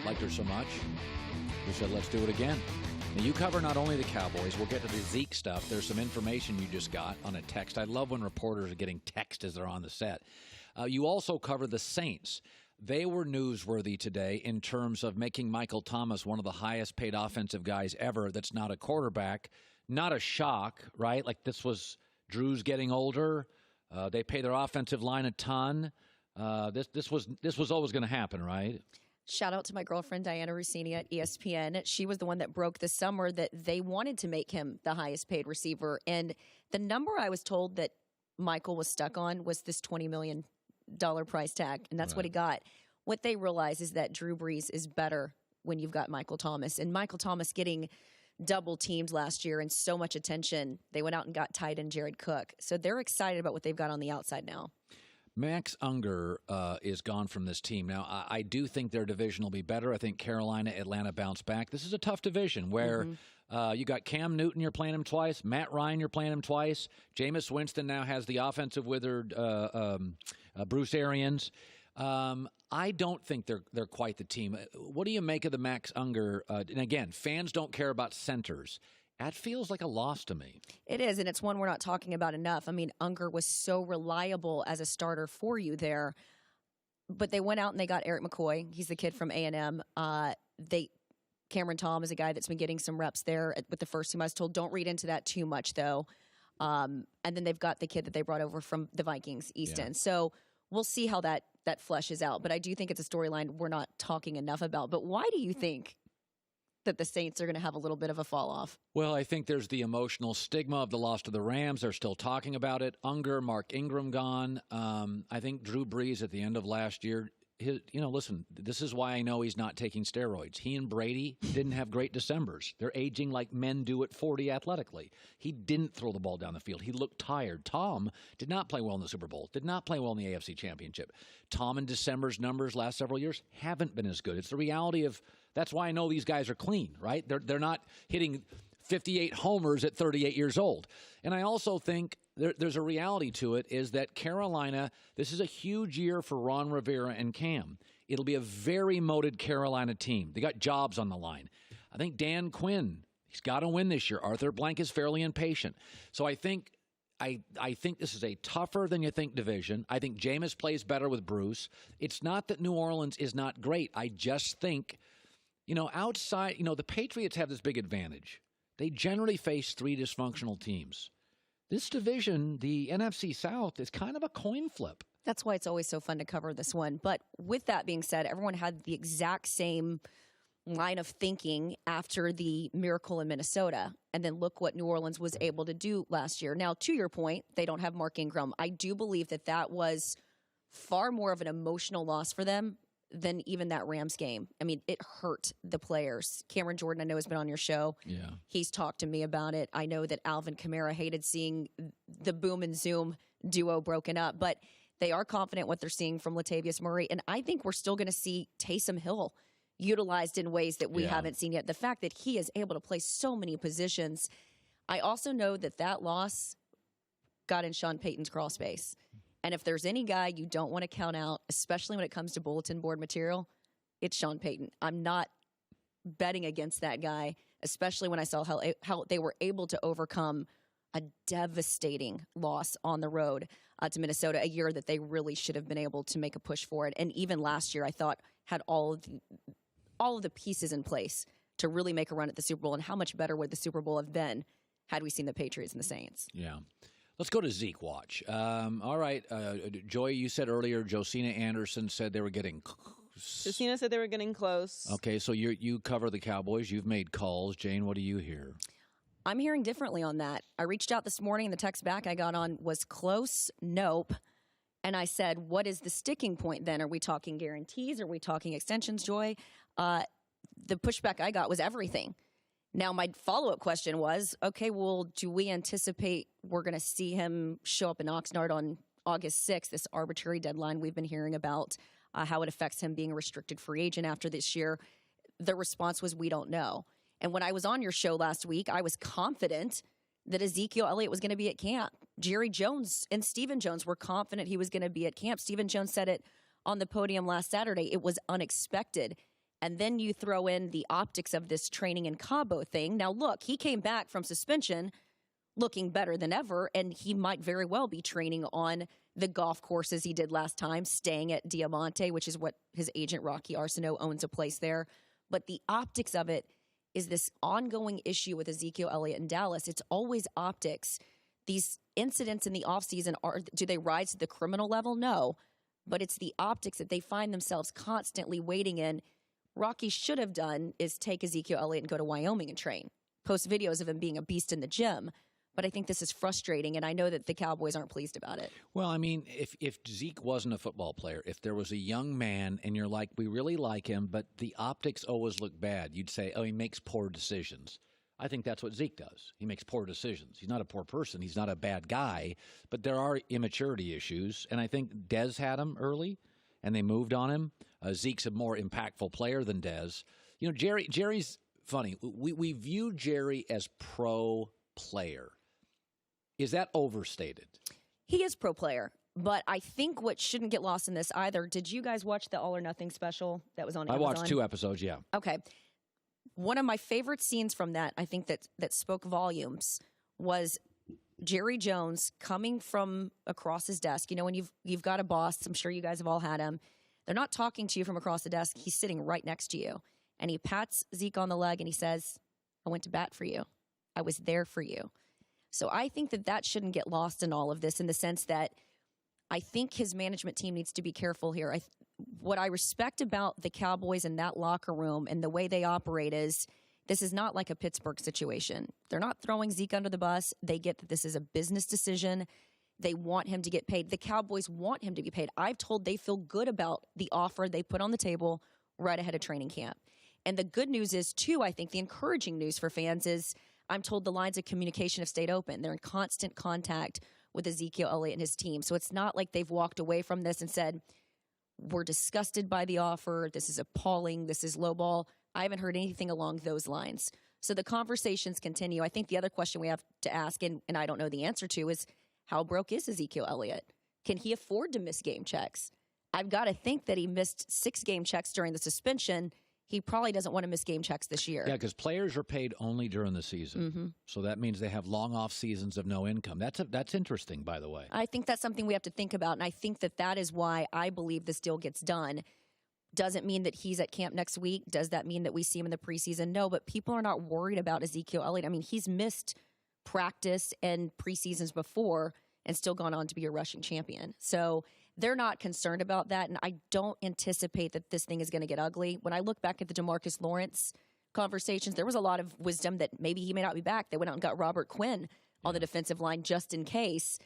liked her so much, we said, let's do it again. Now, you cover not only the Cowboys, we'll get to the Zeke stuff. There's some information you just got on a text. I love when reporters are getting text as they're on the set. You also cover the Saints. They were newsworthy today in terms of making Michael Thomas one of the highest paid offensive guys ever that's not a quarterback. Not a shock, right? Like this was Drew's getting older. They pay their offensive line a ton. This was always going to happen, right? Shout out to my girlfriend, Diana Rossini at ESPN. She was the one that broke this summer that they wanted to make him the highest paid receiver. And the number I was told that Michael was stuck on was this $20 million price tag. And that's what he got. What they realize is that Drew Brees is better when you've got Michael Thomas. And Michael Thomas getting double teamed last year and so much attention, they went out and got tight end Jared Cook. So they're excited about what they've got on the outside now. Max Unger is gone from this team. Now, I do think their division will be better. I think Carolina, Atlanta bounce back. This is a tough division where you got Cam Newton, you're playing him twice. Matt Ryan, you're playing him twice. Jameis Winston now has the offensive wizard, Bruce Arians. I don't think they're quite the team. What do you make of the Max Unger? And again, fans don't care about centers. That feels like a loss to me. It is, and it's one we're not talking about enough. I mean, Unger was so reliable as a starter for you there, but they went out and they got Eric McCoy. He's the kid from A&M. Cameron Tom is a guy that's been getting some reps there with the first team. I was told don't read into that too much, though. And then they've got the kid that they brought over from the Vikings, Easton. Yeah. So we'll see how that fleshes out. But I do think it's a storyline we're not talking enough about. But why do you think that the Saints are going to have a little bit of a fall off? Well, I think there's the emotional stigma of the loss to the Rams. They're still talking about it. Unger, Mark Ingram gone. I think Drew Brees at the end of last year, listen, this is why I know he's not taking steroids. He and Brady didn't have great Decembers. They're aging like men do at 40 athletically. He didn't throw the ball down the field. He looked tired. Tom did not play well in the Super Bowl, did not play well in the AFC Championship. Tom in December's numbers last several years haven't been as good. It's the reality of that's why I know these guys are clean, right? They're not hitting 58 homers at 38 years old. And I also think there's a reality to it is that Carolina, this is a huge year for Ron Rivera and Cam. It'll be a very motivated Carolina team. They got jobs on the line. I think Dan Quinn, he's got to win this year. Arthur Blank is fairly impatient. So I think this is a tougher than you think division. I think Jameis plays better with Bruce. It's not that New Orleans is not great. I just think, outside, the Patriots have this big advantage. They generally face three dysfunctional teams. This division, the NFC South, is kind of a coin flip. That's why it's always so fun to cover this one. But with that being said, everyone had the exact same line of thinking after the miracle in Minnesota. And then look what New Orleans was able to do last year. Now, to your point, they don't have Mark Ingram. I do believe that was far more of an emotional loss for them than even that Rams game. I mean, it hurt the players. Cameron Jordan, I know, has been on your show. Yeah. He's talked to me about it. I know that Alvin Kamara hated seeing the boom and zoom duo broken up, but they are confident what they're seeing from Latavius Murray. And I think we're still going to see Taysom Hill utilized in ways that we haven't seen yet. The fact that he is able to play so many positions. I also know that loss got in Sean Payton's crawl space. And if there's any guy you don't want to count out, especially when it comes to bulletin board material, it's Sean Payton. I'm not betting against that guy, especially when I saw how they were able to overcome a devastating loss on the road to Minnesota, a year that they really should have been able to make a push for it. And even last year, I thought had all of the pieces in place to really make a run at the Super Bowl. And how much better would the Super Bowl have been had we seen the Patriots and the Saints? Yeah. Let's go to Zeke Watch. All right. Joy, you said earlier Josina Anderson said they were getting close. Josina said they were getting close. Okay, so you cover the Cowboys. You've made calls. Jane, what do you hear? I'm hearing differently on that. I reached out this morning, and the text back I got on was close, nope. And I said, what is the sticking point then? Are we talking guarantees? Are we talking extensions, Joy? The pushback I got was everything. Now, my follow-up question was, okay, well, do we anticipate we're going to see him show up in Oxnard on August 6th, this arbitrary deadline we've been hearing about, how it affects him being a restricted free agent after this year? The response was, we don't know. And when I was on your show last week, I was confident that Ezekiel Elliott was going to be at camp. Jerry Jones and Stephen Jones were confident he was going to be at camp. Stephen Jones said it on the podium last Saturday. It was unexpected. And then you throw in the optics of this training in Cabo thing. Now, look, he came back from suspension looking better than ever, and he might very well be training on the golf courses he did last time, staying at Diamante, which is what his agent Rocky Arsenault owns a place there. But the optics of it is this ongoing issue with Ezekiel Elliott in Dallas. It's always optics. These incidents in the offseason, do they rise to the criminal level? No. But it's the optics that they find themselves constantly waiting in. Rocky should have done is take Ezekiel Elliott and go to Wyoming and train, post videos of him being a beast in the gym. But I think this is frustrating, and I know that the Cowboys aren't pleased about it. Well, I mean, if Zeke wasn't a football player, if there was a young man and you're like, we really like him, but the optics always look bad, you'd say, oh, he makes poor decisions. I think that's what Zeke does. He makes poor decisions. He's not a poor person. He's not a bad guy, but there are immaturity issues, and I think Dez had him early, and they moved on him. Zeke's a more impactful player than Dez. You know, Jerry's funny. We view Jerry as pro player. Is that overstated? He is pro player, but I think what shouldn't get lost in this either. Did you guys watch the All or Nothing special that was on Amazon? I watched 2 episodes, yeah. Okay. One of my favorite scenes from that, I think that spoke volumes, was Jerry Jones coming from across his desk. You know, when you've got a boss, I'm sure you guys have all had him. They're not talking to you from across the desk. He's sitting right next to you. And he pats Zeke on the leg and he says, I went to bat for you. I was there for you. So I think that shouldn't get lost in all of this, in the sense that I think his management team needs to be careful here. What I respect about the Cowboys in that locker room and the way they operate is this is not like a Pittsburgh situation. They're not throwing Zeke under the bus. They get that this is a business decision. They want him to get paid. The Cowboys want him to be paid. I've told they feel good about the offer they put on the table right ahead of training camp. And the good news is, too, I think the encouraging news for fans is I'm told the lines of communication have stayed open. They're in constant contact with Ezekiel Elliott and his team. So it's not like they've walked away from this and said, we're disgusted by the offer. This is appalling. This is lowball. I haven't heard anything along those lines. So the conversations continue. I think the other question we have to ask, and I don't know the answer to, is how broke is Ezekiel Elliott? Can he afford to miss game checks? I've got to think that he missed 6 game checks during the suspension. He probably doesn't want to miss game checks this year. Yeah, because players are paid only during the season. Mm-hmm. So that means they have long off seasons of no income. That's interesting, by the way. I think that's something we have to think about, and I think that is why I believe this deal gets done. Doesn't mean that he's at camp next week. Does that mean that we see him in the preseason? No, but people are not worried about Ezekiel Elliott. I mean, he's missed practice and preseasons before and still gone on to be a rushing champion. So they're not concerned about that, and I don't anticipate that this thing is going to get ugly. When I look back at the DeMarcus Lawrence conversations, there was a lot of wisdom that maybe he may not be back. They went out and got Robert Quinn on the defensive line just in case,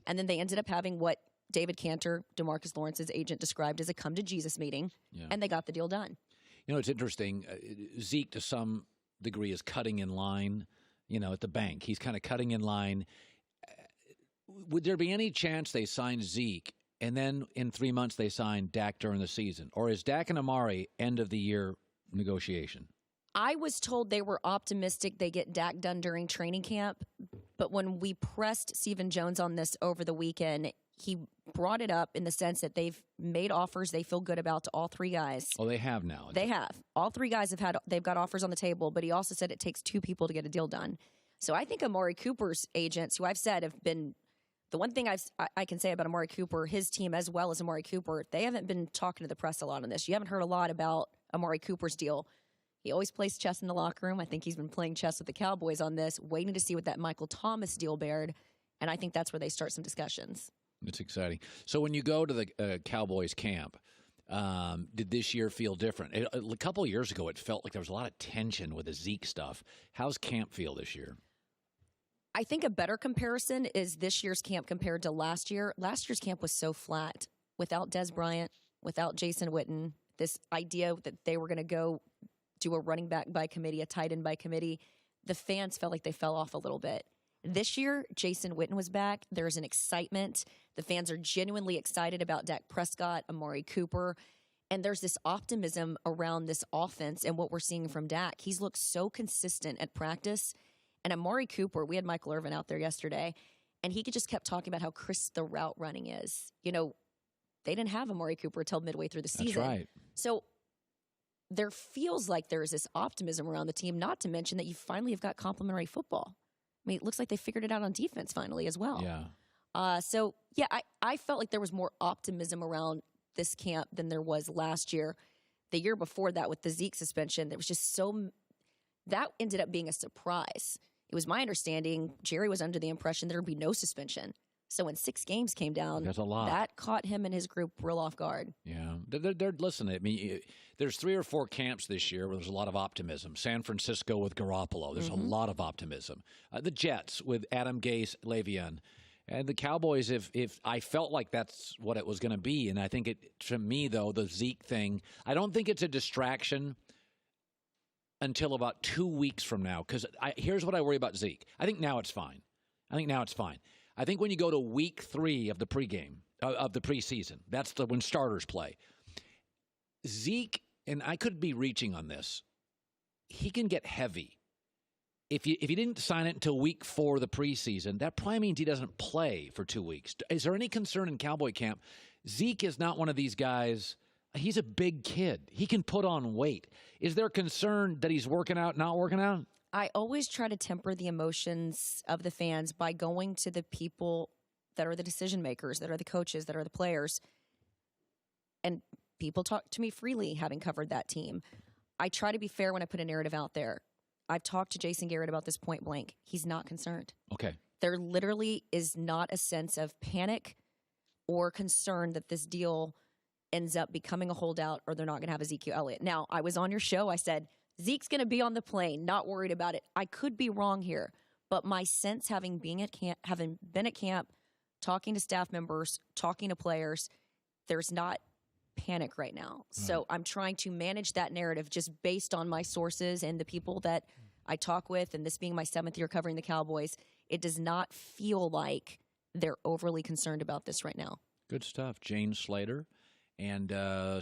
and then they ended up having what David Cantor, DeMarcus Lawrence's agent, described as a come-to-Jesus meeting, and they got the deal done. You know, it's interesting. Zeke, to some degree, is cutting in line, at the bank. He's kind of cutting in line. Would there be any chance they sign Zeke and then in 3 months they sign Dak during the season? Or is Dak and Amari end of the year negotiation? I was told they were optimistic they get Dak done during training camp. But when we pressed Stephen Jones on this over the weekend, he brought it up in the sense that they've made offers they feel good about to all 3 guys. Oh, they have now. They have. All 3 guys they've got offers on the table, but he also said it takes 2 people to get a deal done. So I think Amari Cooper's agents, who I've said have been, the one thing I can say about Amari Cooper, his team as well as Amari Cooper, they haven't been talking to the press a lot on this. You haven't heard a lot about Amari Cooper's deal. He always plays chess in the locker room. I think he's been playing chess with the Cowboys on this, waiting to see what that Michael Thomas deal bared. And I think that's where they start some discussions. It's exciting. So when you go to the Cowboys camp, did this year feel different? A couple of years ago, it felt like there was a lot of tension with the Zeke stuff. How's camp feel this year? I think a better comparison is this year's camp compared to last year. Last year's camp was so flat without Des Bryant, without Jason Witten, this idea that they were going to go do a running back by committee, a tight end by committee. The fans felt like they fell off a little bit. This year, Jason Witten was back. There's an excitement. The fans are genuinely excited about Dak Prescott, Amari Cooper. And there's this optimism around this offense and what we're seeing from Dak. He's looked so consistent at practice. And Amari Cooper, we had Michael Irvin out there yesterday, and he just kept talking about how crisp the route running is. They didn't have Amari Cooper until midway through the season. That's right. So there feels like there's this optimism around the team, not to mention that you finally have got complementary football. I mean, it looks like they figured it out on defense finally as well. Yeah. I felt like there was more optimism around this camp than there was last year. The year before that with the Zeke suspension, there was just that ended up being a surprise. It was my understanding Jerry was under the impression there would be no suspension. So when 6 games came down, that's a lot. That caught him and his group real off guard. Yeah. Listen, I mean, there's 3 or 4 camps this year where there's a lot of optimism. San Francisco with Garoppolo, there's a lot of optimism. The Jets with Adam Gase, Le'Veon. And the Cowboys, if I felt like that's what it was going to be, and I think to me, though, the Zeke thing, I don't think it's a distraction until about 2 weeks from now. Because here's what I worry about Zeke. I think now it's fine. I think when you go to week 3 of the pregame, of the preseason, that's when starters play. Zeke, and I could be reaching on this, he can get heavy. If he didn't sign it until week 4 of the preseason, that probably means he doesn't play for 2 weeks. Is there any concern in Cowboy camp? Zeke is not one of these guys. He's a big kid. He can put on weight. Is there concern that he's working out, not working out? I always try to temper the emotions of the fans by going to the people that are the decision makers, that are the coaches, that are the players. And people talk to me freely, having covered that team. I try to be fair when I put a narrative out there. I've talked to Jason Garrett about this point blank. He's not concerned. Okay. There literally is not a sense of panic or concern that this deal ends up becoming a holdout or they're not going to have Ezekiel Elliott. Now, I was on your show. I said, Zeke's going to be on the plane, not worried about it. I could be wrong here, but my sense having been at camp, talking to staff members, talking to players, there's not panic right now. So I'm trying to manage that narrative just based on my sources and the people that I talk with, and this being my 7th year covering the Cowboys, it does not feel like they're overly concerned about this right now. Good stuff. Jane Slater. And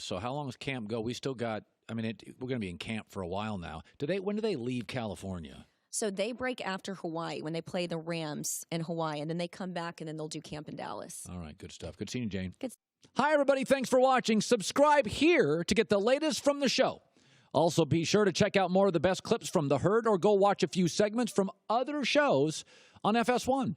so how long does camp go? We still got, we're going to be in camp for a while now. When do they leave California? So they break after Hawaii when they play the Rams in Hawaii, and then they come back and then they'll do camp in Dallas. All right, good stuff. Good seeing you, Jane. Good. Hi, everybody. Thanks for watching. Subscribe here to get the latest from the show. Also, be sure to check out more of the best clips from The Herd or go watch a few segments from other shows on FS1.